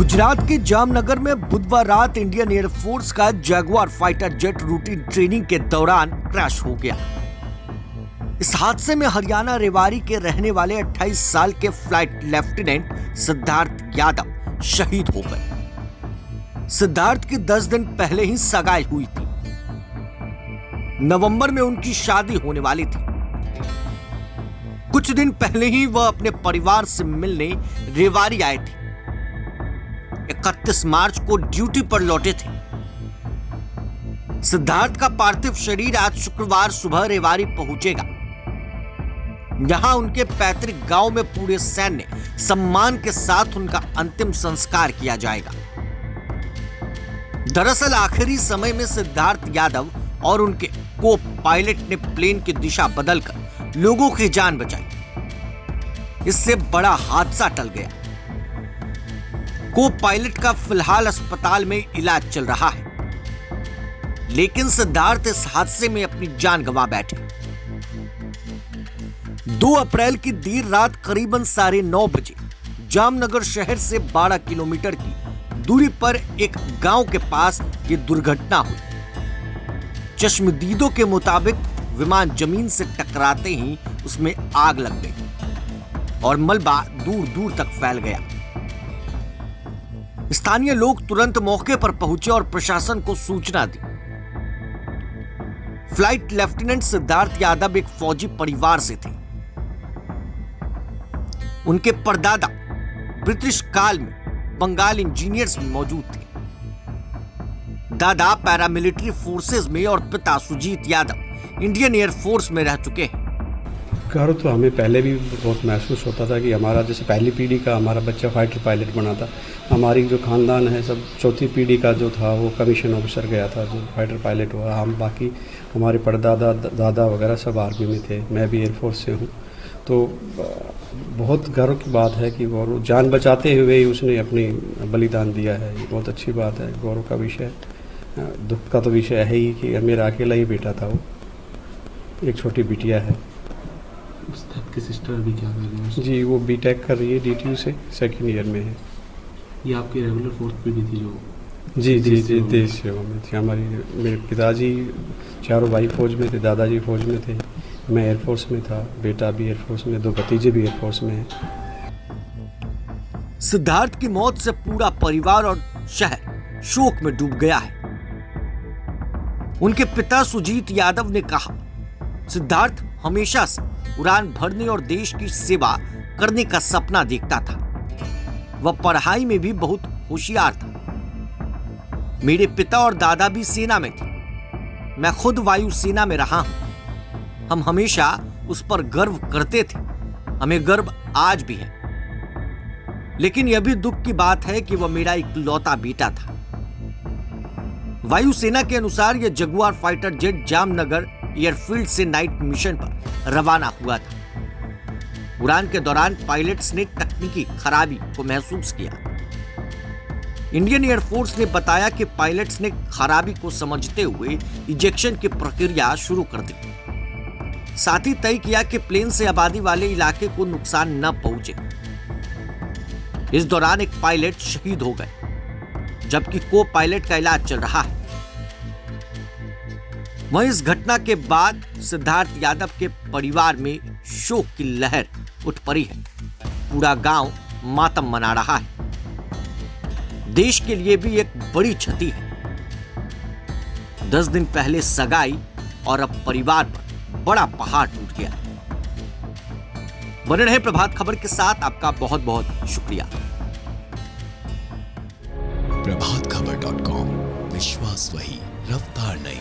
गुजरात के जामनगर में बुधवार रात इंडियन एयरफोर्स का Jaguar fighter jet routine training के दौरान क्रैश हो गया। इस हादसे में हरियाणा रेवाड़ी के रहने वाले 28 साल के फ्लाइट लेफ्टिनेंट सिद्धार्थ यादव शहीद हो गए। सिद्धार्थ की 10 दिन पहले ही सगाई हुई थी। नवंबर में उनकी शादी होने वाली थी। कुछ दिन पहले ही वह अपने परिवार से मिलने रेवाड़ी आए थे। 31 मार्च को ड्यूटी पर लौटे थे। सिद्धार्थ का पार्थिव शरीर आज शुक्रवार सुबह रेवाड़ी पहुंचेगा। यहां उनके पैतृक गांव में पूरे सैन्य सम्मान के साथ उनका अंतिम संस्कार किया जाएगा। दरअसल आखिरी समय में सिद्धार्थ यादव और उनके को पायलट ने प्लेन की दिशा बदलकर लोगों की जान बचाई। इससे बड़ा हादसा टल गया। को पायलट का फिलहाल अस्पताल में इलाज चल रहा है, लेकिन सिद्धार्थ इस हादसे में अपनी जान गंवा बैठे। 2 अप्रैल की देर रात करीबन 9:30 बजे जामनगर शहर से 12 किलोमीटर की दूरी पर एक गांव के पास यह दुर्घटना हुई। चश्मदीदों के मुताबिक विमान जमीन से टकराते ही उसमें आग लग गई और मलबा दूर दूर तक फैल गया। स्थानीय लोग तुरंत मौके पर पहुंचे और प्रशासन को सूचना दी। फ्लाइट लेफ्टिनेंट सिद्धार्थ यादव एक फौजी परिवार से थे। उनके परदादा ब्रिटिश काल में बंगाल इंजीनियर्स में मौजूद थे। दादा पैरामिलिट्री फोर्सेस में और पिता सुजीत यादव इंडियन एयरफोर्स में रह चुके हैं। गर्व तो हमें पहले भी बहुत महसूस होता था कि हमारा जैसे पहली पीढ़ी का हमारा बच्चा फाइटर पायलट बना था। हमारी जो खानदान है सब चौथी पीढ़ी का जो था वो कमीशन ऑफिसर गया था जो फाइटर पायलट हुआ। हम बाकी हमारे परदादा दादा वगैरह सब आर्मी में थे। मैं भी एयरफोर्स से हूँ। तो बहुत गर्व की बात है कि वो जान बचाते हुए ही उसने अपनी बलिदान दिया है। ये बहुत अच्छी बात है, गौरव का विषय। दुख का तो विषय है ही कि मेरा अकेला ही बेटा था। वो एक छोटी बिटिया है। आपकी सिस्टर अभी क्या कर रही है? जी वो बीटेक कर रही है, DTU से 2nd ईयर में है। ये आपकी रेगुलर फोर्स पे भी थी जो? जी देश सेवा में थी। हमारी मेरे पिताजी चारों भाई फौज में थे, दादाजी फौज में थे, मैं एयरफोर्स में था, बेटा भी एयरफोर्स में, 2 भतीजे भी एयरफोर्स में हैं। सिद्धार्थ की मौत से पूरा परिवार और शहर शोक में डूब गया है। उनके पिता सुजीत यादव ने कहा, सिद्धार्थ हमेशा से उड़ान भरने और देश की सेवा करने का सपना देखता था। वह पढ़ाई में भी बहुत होशियार था। मेरे पिता और दादा भी सेना में थे। मैं खुद वायुसेना में रहा हूं। हम हमेशा उस पर गर्व करते थे। हमें गर्व आज भी है। लेकिन यह भी दुख की बात है कि वह मेरा इकलौता बेटा था। वायुसेना के अनुसार यह Jaguar fighter jet Jamnagar airfield से नाइट मिशन पर रवाना हुआ था। उड़ान के दौरान पायलट्स ने तकनीकी खराबी को महसूस किया। इंडियन एयरफोर्स ने बताया कि पायलट्स ने खराबी को समझते हुए इजेक्शन की प्रक्रिया शुरू कर दी। साथ ही तय किया कि प्लेन से आबादी वाले इलाके को नुकसान न पहुंचे। इस दौरान एक पायलट शहीद हो गए, जबकि को पायलट का इलाज चल रहा है। वहीं इस घटना के बाद सिद्धार्थ यादव के परिवार में शोक की लहर उठ पड़ी है। पूरा गांव मातम मना रहा है। देश के लिए भी एक बड़ी क्षति है। 10 दिन पहले सगाई और अब परिवार पर बड़ा पहाड़ टूट गया। बने रहे प्रभात खबर के साथ। आपका बहुत बहुत शुक्रिया। प्रभातखबर.com, विश्वास वही, रफ्तार नहीं।